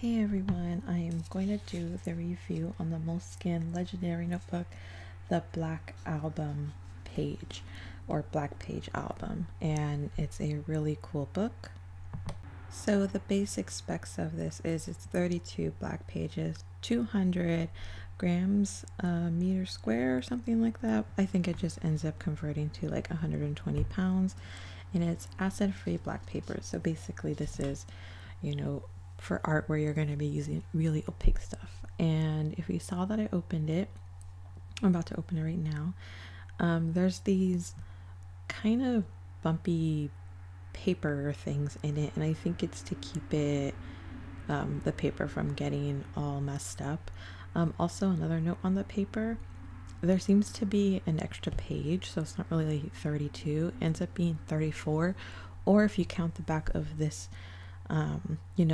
Hey everyone, I am going to do the review on the Moleskine Legendary Notebook, the Black Album page, or Black Page Album, and it's a really cool book. So the basic specs of this is it's 32 black pages, 200 grams a meter square or something like that. I think it just ends up converting to like 120 pounds, and it's acid-free black paper. So basically this is, for art where you're going to be using really opaque stuff. And if you saw that I opened it, I'm about to open it right now. There's these kind of bumpy paper things in it, and I think it's to keep it the paper from getting all messed up. Also, another note on the paper, there seems to be an extra page, so it's not really like 32, it ends up being 34, or if you count the back of this,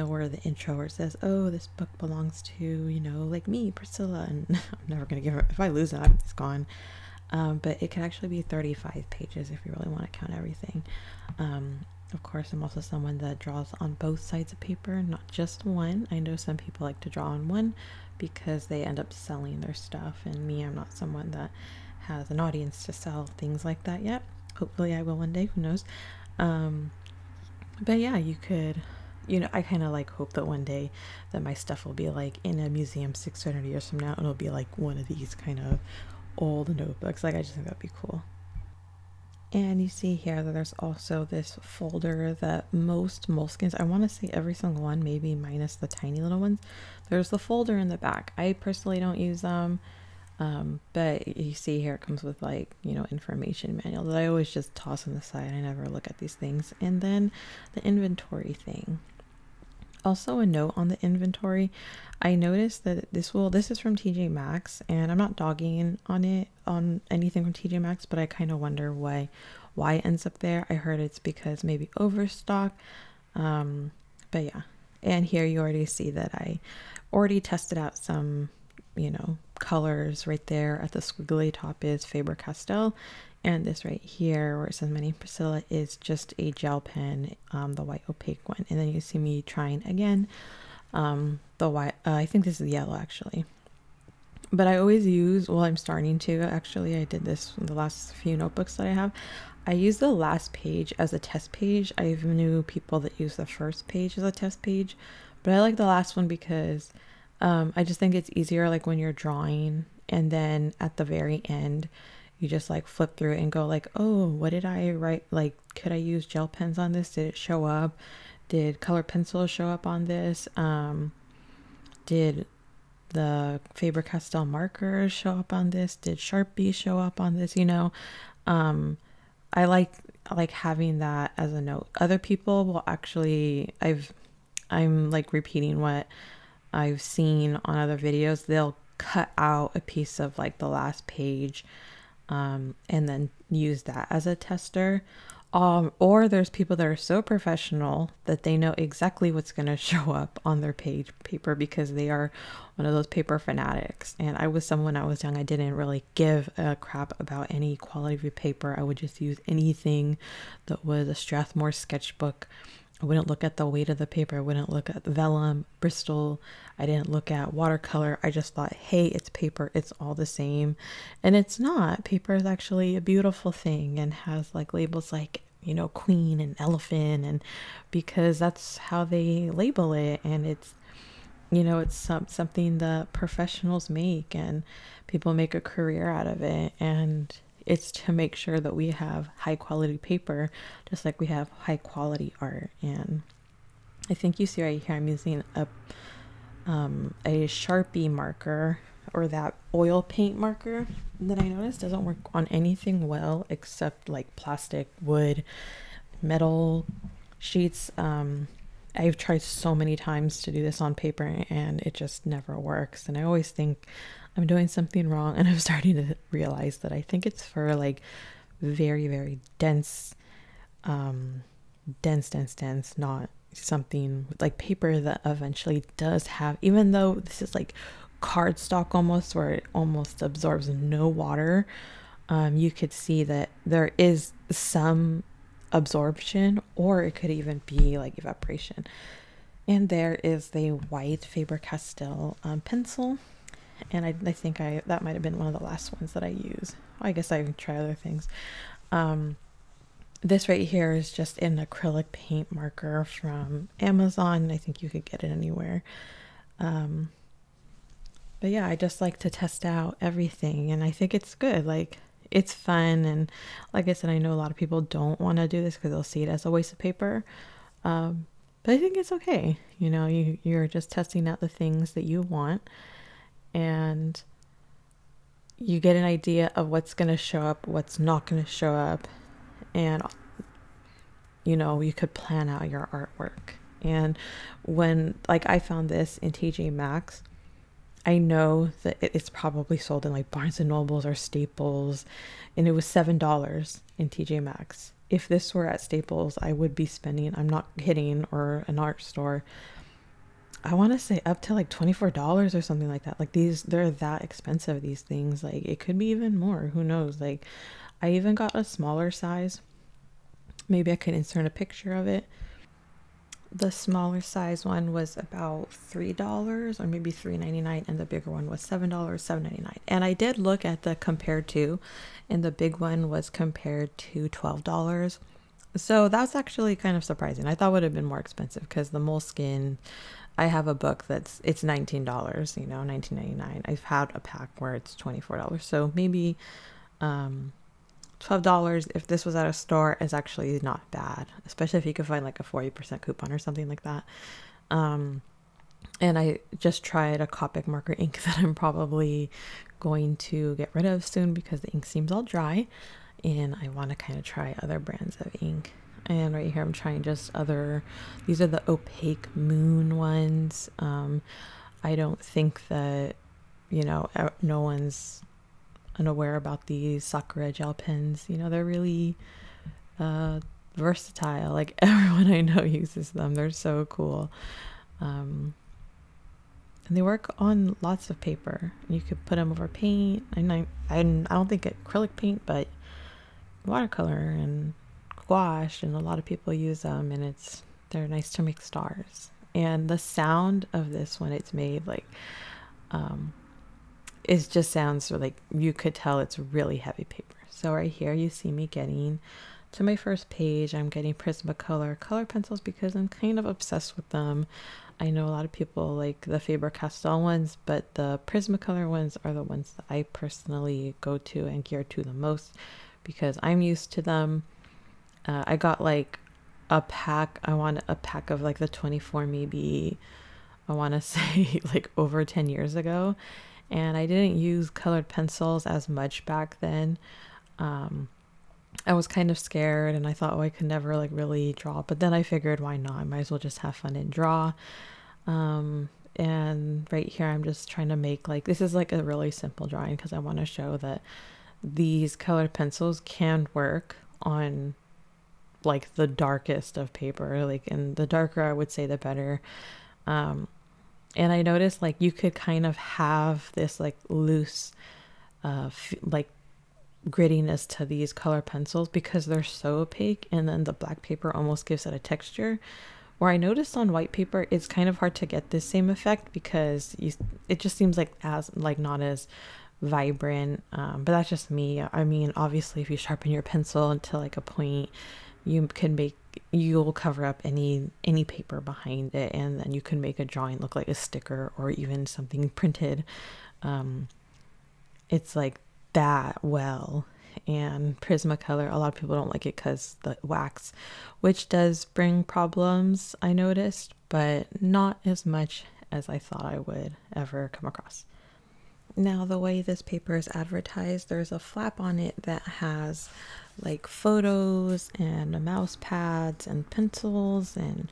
where the intro where it says, oh, this book belongs to, like me, Priscilla, and I'm never gonna give it, if I lose it, it's gone. But it can actually be 35 pages if you really want to count everything. Of course, I'm also someone that draws on both sides of paper, not just one. I know some people like to draw on one because they end up selling their stuff, and me, I'm not someone that has an audience to sell things like that yet. Hopefully I will one day, who knows. But yeah, you could, I kind of like hope that one day that my stuff will be like in a museum 600 years from now, and it'll be like one of these kind of old notebooks. Like, I just think that'd be cool. And you see here that there's also this folder that most Moleskines, I want to say every single one, maybe minus the tiny little ones, there's the folder in the back. I personally don't use them, but you see here it comes with like, information manual that I always just toss on the side. I never look at these things. And then the inventory thing. Also, a note on the inventory, I noticed that this is from TJMaxx, and I'm not dogging on anything from TJMaxx, but I kind of wonder why it ends up there. I heard it's because maybe overstock, but yeah. And here you already see that I already tested out some, colors. Right there at the squiggly top is Faber-Castell, and this right here where it says my name Priscilla is just a gel pen, the white opaque one. And then you see me trying again, the white, I think this is yellow actually, but I always use, well, I'm starting to actually, I did this in the last few notebooks that I have, I use the last page as a test page. I knew people that use the first page as a test page, but I like the last one because I just think it's easier, like when you're drawing and then at the very end you just like flip through it and go like, oh, what did I write? Like, could I use gel pens on this? Did it show up? Did color pencils show up on this? Did the Faber-Castell markers show up on this? Did Sharpie show up on this? I like having that as a note. Other people will actually, I'm like repeating what I've seen on other videos. They'll cut out a piece of like the last page, and then use that as a tester. Or there's people that are so professional that they know exactly what's going to show up on their paper because they are one of those paper fanatics. And I was someone, when I was young, I didn't really give a crap about any quality of your paper. I would just use anything that was a Strathmore sketchbook. I wouldn't look at the weight of the paper. I wouldn't look at vellum, Bristol. I didn't look at watercolor. I just thought, hey, it's paper. It's all the same. And it's not. Paper is actually a beautiful thing and has like labels like, queen and elephant, and because that's how they label it. And it's, it's something that professionals make and people make a career out of it. And it's to make sure that we have high quality paper, just like we have high quality art. And I think you see right here, I'm using a Sharpie marker, or that oil paint marker that I noticed doesn't work on anything well except like plastic, wood, metal sheets. I've tried so many times to do this on paper and it just never works. And I always think I'm doing something wrong, and I'm starting to realize that I think it's for like very, very dense, dense, not something like paper that eventually does have, even though this is like cardstock almost, where it almost absorbs no water, you could see that there is some absorption, or it could even be like evaporation. And there is the white Faber-Castell pencil. And I think that might have been one of the last ones that I use. I guess I can try other things. This right here is just an acrylic paint marker from Amazon. I think you could get it anywhere. But yeah, I just like to test out everything, and I think it's good. Like, it's fun, and like I said, I know a lot of people don't want to do this because they'll see it as a waste of paper. But I think it's okay. You know, you're just testing out the things that you want, and you get an idea of what's going to show up, what's not going to show up, and you know, you could plan out your artwork. And when, like, I found this in TJMaxx, I know that it's probably sold in like Barnes and Nobles or Staples, and it was $7 in TJMaxx. If this were at Staples, I would be spending, I'm not kidding, or an art store, I want to say up to like $24 or something like that. Like, they're that expensive, these things. Like, it could be even more, who knows. Like, I even got a smaller size. Maybe I could insert a picture of it. The smaller size one was about $3 or maybe $3.99, and the bigger one was $7, $7.99. And I did look at the compared to, and the big one was compared to $12. So that's actually kind of surprising. I thought it would have been more expensive because the Moleskine, I have a book it's $19, you know, $19.99. I've had a pack where it's $24. So maybe $12 if this was at a store is actually not bad, especially if you could find like a 40% coupon or something like that. And I just tried a Copic marker ink that I'm probably going to get rid of soon because the ink seems all dry, and I want to kind of try other brands of ink. And right here I'm trying just these are the opaque moon ones. I don't think that, you know, no one's unaware about these Sakura gel pens. You know, they're really versatile. Like, everyone I know uses them. They're so cool. And they work on lots of paper. You could put them over paint, and I don't think acrylic paint, but watercolor and gouache, and a lot of people use them, and they're nice to make stars. And the sound of this when it's made, like, it just sounds like you could tell it's really heavy paper. So right here you see me getting to my first page. I'm getting Prismacolor color pencils because I'm kind of obsessed with them. I know a lot of people like the Faber-Castell ones, but the Prismacolor ones are the ones that I personally go to and gear to the most because I'm used to them. I got like a pack. I want a pack of like the 24, maybe I want to say like over 10 years ago. And I didn't use colored pencils as much back then. I was kind of scared, and I thought, oh, I could never like really draw. But then I figured, why not? I might as well just have fun and draw. And right here, I'm just trying to make like, this is like a really simple drawing because I want to show that these colored pencils can work on like the darkest of paper. Like, and the darker I would say, the better. And I noticed like you could kind of have this like loose, like grittiness to these color pencils because they're so opaque, and then the black paper almost gives it a texture. Where I noticed on white paper, it's kind of hard to get this same effect because it just seems like not as vibrant. But that's just me. I mean, obviously, if you sharpen your pencil to like a point, you'll cover up any paper behind it, and then you can make a drawing look like a sticker or even something printed. It's like that well. And Prismacolor, a lot of people don't like it because the wax, which does bring problems, I noticed, but not as much as I thought I would ever come across. Now, the way this paper is advertised, there's a flap on it that has like photos and mouse pads and pencils and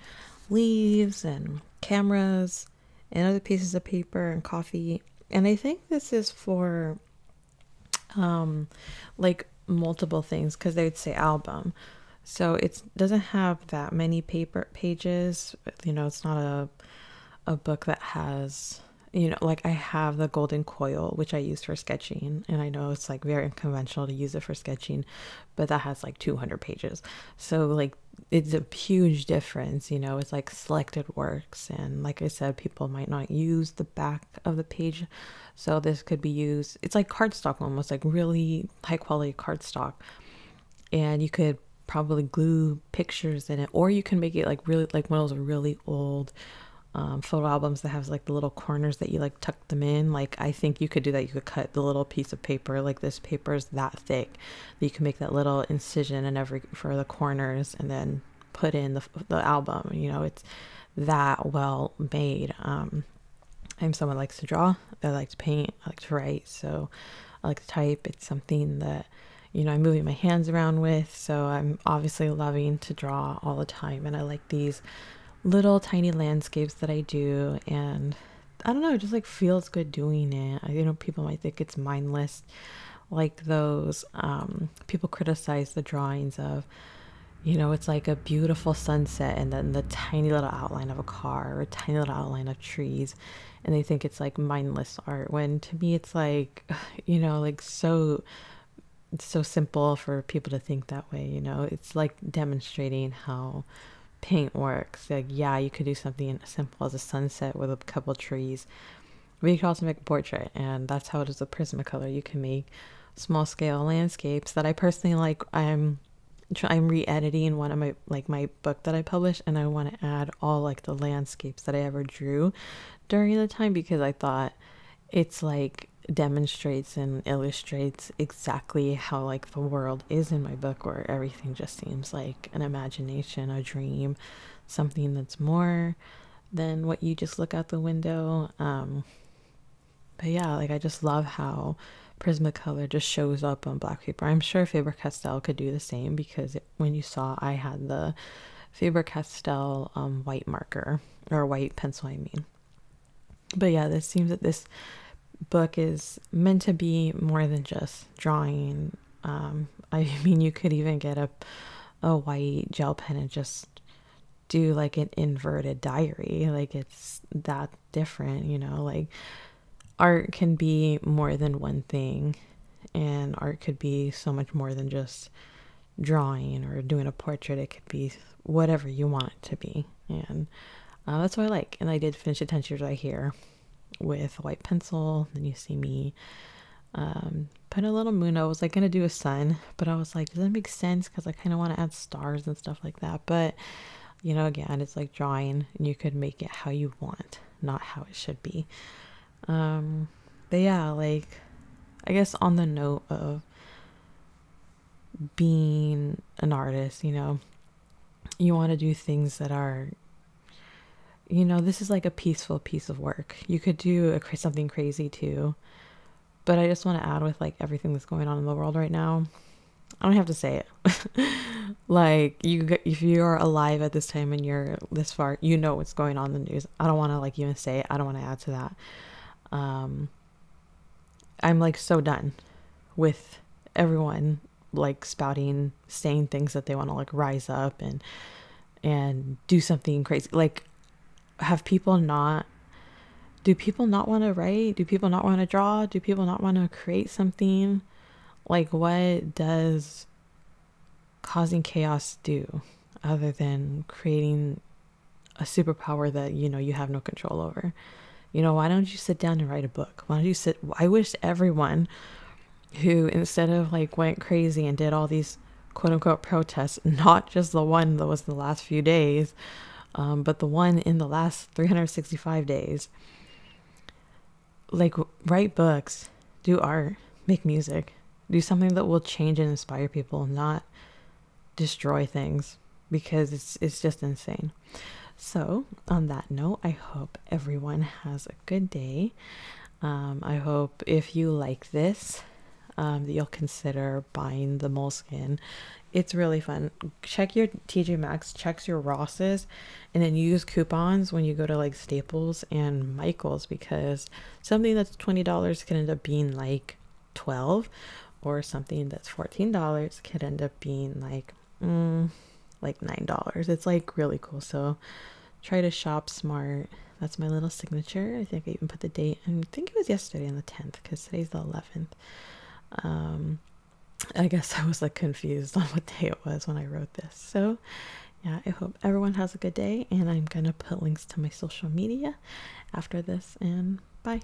leaves and cameras and other pieces of paper and coffee. And I think this is for like multiple things because they would say album. So it doesn't have that many paper pages. You know, it's not a book that has you know, like I have the golden coil, which I use for sketching, and I know it's like very unconventional to use it for sketching, but that has like 200 pages. So like it's a huge difference, you know. It's like selected works, and like I said, people might not use the back of the page, so this could be used. It's like cardstock, almost like really high quality cardstock, and you could probably glue pictures in it, or you can make it like really like one of those really old photo albums that has like the little corners that you like tuck them in. Like I think you could do that. You could cut the little piece of paper, like this paper is that thick that you can make that little incision in every for the corners, and then put in the album. You know, it's that well made. I'm someone that likes to draw, I like to paint, I like to write, so I like to type. It's something that, you know, I'm moving my hands around with, so I'm obviously loving to draw all the time, and I like these little tiny landscapes that I do, and I don't know, it just like feels good doing it. You know, people might think it's mindless, like those people criticize the drawings of, you know, it's like a beautiful sunset and then the tiny little outline of a car or a tiny little outline of trees, and they think it's like mindless art, when to me it's like, you know, like so it's so simple for people to think that way. You know, it's like demonstrating how paint works. Like, yeah, you could do something as simple as a sunset with a couple trees, but you can also make a portrait, and that's how it is with Prismacolor. You can make small scale landscapes that I personally like. I'm re-editing one of my book that I published, and I want to add all like the landscapes that I ever drew during the time, because I thought it's like demonstrates and illustrates exactly how like the world is in my book, where everything just seems like an imagination, a dream, something that's more than what you just look out the window. But yeah, like I just love how Prismacolor just shows up on black paper. I'm sure Faber-Castell could do the same, because when you saw, I had the Faber-Castell white marker, or white pencil, I mean. But yeah, this seems that this book is meant to be more than just drawing. I mean, you could even get a white gel pen and just do like an inverted diary. Like, it's that different, you know. Like, art can be more than one thing, and art could be so much more than just drawing or doing a portrait. It could be whatever you want it to be, and that's what I like. And I did finish Attention right here with a white pencil. Then you see me put a little moon. I was like gonna do a sun, but I was like, does that make sense? Because I kind of want to add stars and stuff like that. But you know, again, it's like drawing, and you could make it how you want, not how it should be. But yeah, like, I guess on the note of being an artist, you know, you want to do things that are, you know, this is like a peaceful piece of work. You could do something crazy too, but I just want to add, with like everything that's going on in the world right now, I don't have to say it. Like, if you're alive at this time and you're this far, you know what's going on in the news. I don't want to like even say it. I don't want to add to that. I'm like so done with everyone like saying things that they want to like rise up and do something crazy. Like, do people not want to write? Do people not want to draw? Do people not want to create something? Like, what does causing chaos do other than creating a superpower that, you know, you have no control over? You know, why don't you sit down and write a book? Why don't you I wish everyone who, instead of like went crazy and did all these quote unquote protests, not just the one that was in the last few days, but the one in the last 365 days, like, write books, do art, make music, do something that will change and inspire people, not destroy things, because it's just insane. So on that note, I hope everyone has a good day. I hope if you like this, that you'll consider buying the Moleskine. It's really fun. Check your TJMaxx, check your Rosses, and then use coupons when you go to like Staples and Michael's, because something that's $20 can end up being like $12, or something that's $14 could end up being like $9. It's like really cool. So try to shop smart. that's my little signature. I think I even put the date, and I think it was yesterday on the 10th, because today's the 11th. I guess I was like confused on what day it was when I wrote this. So yeah, I hope everyone has a good day, and I'm gonna put links to my social media after this, and bye.